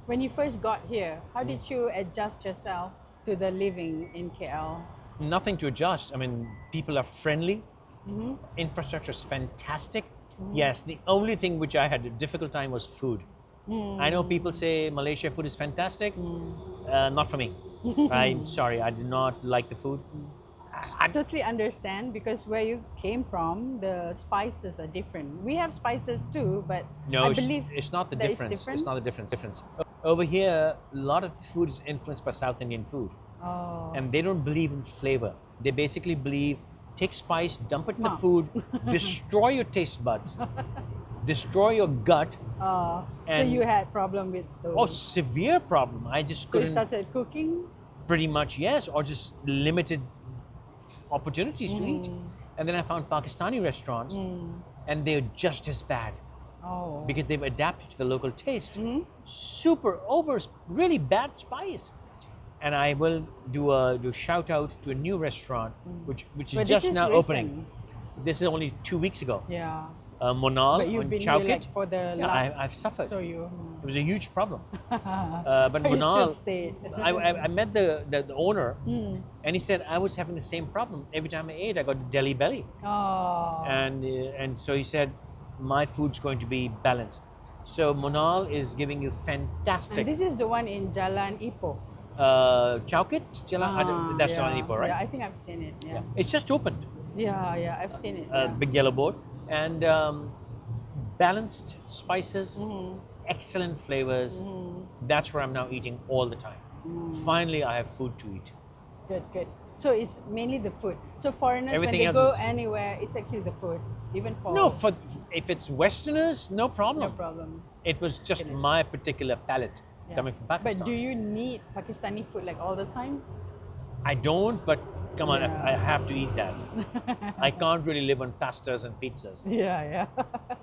When you first got here, how did you adjust yourself to the living in KL? Nothing to adjust. I mean, people are friendly. Infrastructure is fantastic. Yes, the only thing which I had a difficult time was food. I know people say Malaysia food is fantastic. Not for me. I'm sorry, I did not like the food. I totally understand because where you came from, the spices are different. We have spices too, but No, I believe it's not the that it's difference. different. It's not the difference. Over here, a lot of the food is influenced by South Indian food. Oh, And they don't believe in flavor. They basically believe take spice, dump it in the Mom. food, destroy your taste buds, destroy your gut. so And- you had problem with those. Oh, severe problem. I just So you couldn't. started cooking. Pretty much, yes, or just limited opportunities to eat. And then I found Pakistani restaurants, and they're just as bad Oh, because they've adapted to the local taste. Super really bad spice. And I will do shout out to a new restaurant, which is But just this is now recent. opening. This is only 2 weeks ago. Yeah, Monal but you've on been Chowkit. here like for the Yeah, last. I've suffered. So you. It was a huge problem. But But you still Monal, stayed. I met the owner, and he said I was having the same problem. Every time I ate, I got Delhi belly. Oh. And so he said, my food's going to be balanced. So Monal is giving you fantastic. And this is the one in Jalan Ipoh. Chowkit? That's yeah. Jalan Ipoh, right? Yeah, I think I've seen it. Yeah. It's just opened. Yeah, I've seen it. Yeah. Big yellow board. And balanced spices, excellent flavors. That's where I'm now eating all the time. Finally, I have food to eat. Good. So it's mainly the food. So foreigners, Everything when they else go is- anywhere, it's actually the food. Even for No, if it's Westerners, no no problem. problem. It was just Get it. my particular palate Yeah. coming from Pakistan. But do you need Pakistani food like all the time? I don't, but come on, Yeah. I have to eat that. I can't really live on pastas and pizzas. Yeah.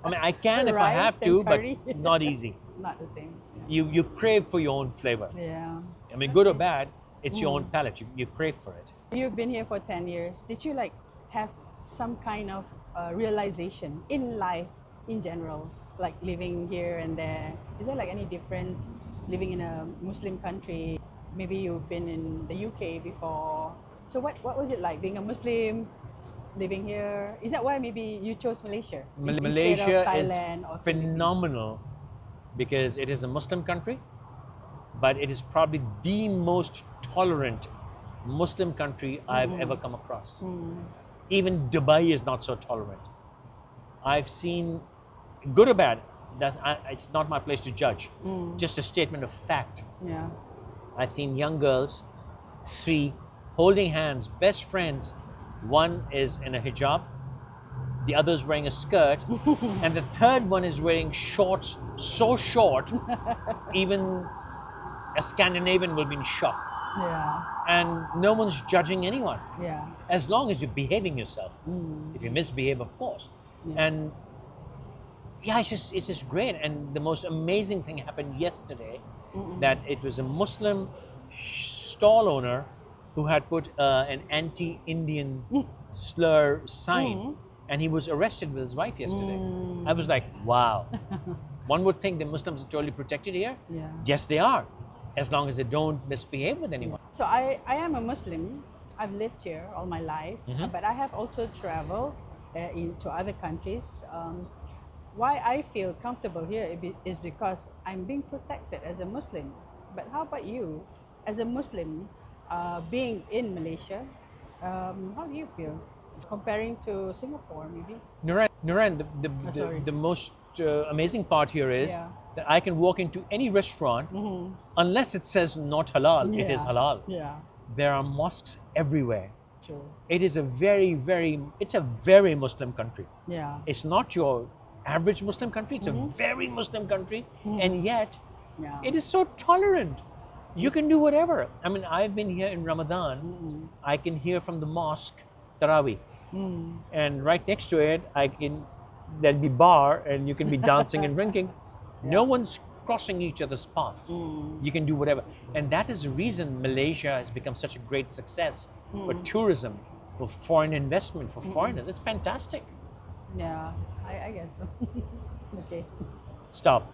I mean, I can if I Rice have and to, but curry. not easy. Not the same. You crave for your own flavor. Yeah. I mean, good or bad, it's your own palate. You crave for it. You've been here for 10 years. Did you like have some kind of realization in life in general, like living here and there? Is there like any difference living in a Muslim country? Maybe you've been in the UK before. So what was it like being a Muslim, living here? Is that why maybe you chose Malaysia instead Malaysia of is Thailand or Philippines? phenomenal because it is a Muslim country, but it is probably the most tolerant Muslim country I've ever come across. Even Dubai is not so tolerant. I've seen, good or bad, it's not my place to judge. Just a statement of fact. Yeah. I've seen young girls, 3, holding hands, best friends. One is in a hijab, the other's wearing a skirt, and the third one is wearing shorts so short, even a Scandinavian will be in shock. Yeah. And no one's judging anyone, Yeah. as long as you're behaving yourself. If you misbehave, of course. Yeah. And yeah, it's just great. And the most amazing thing happened yesterday, that it was a Muslim stall owner who had put an anti-Indian slur sign, and he was arrested with his wife yesterday. I was like, wow. One would think the Muslims are totally protected here. Yeah. Yes, they are, as long as they don't misbehave with anyone. So I am a Muslim. I've lived here all my life, but I have also traveled into other countries. Why I feel comfortable here is because I'm being protected as a Muslim. But how about you, as a Muslim, being in Malaysia? How do you feel comparing to Singapore, maybe? Nuran, sorry. the most amazing part here is Yeah. that I can walk into any restaurant, unless it says not halal, it is Yeah. halal. Yeah, There are mosques everywhere. true. It is a it's a very Muslim country. Yeah, It's not your average Muslim country, it's a very Muslim country, and yet yeah. it is so tolerant. You can do whatever. I mean, I've been here in Ramadan, I can hear from the mosque Taraweeh, and right next to it, there'll be bar, and you can be dancing and drinking. No one's crossing each other's path. You can do whatever. And that is the reason Malaysia has become such a great success for tourism, for foreign investment, for foreigners. It's fantastic. Yeah, I guess so. Okay. Stop.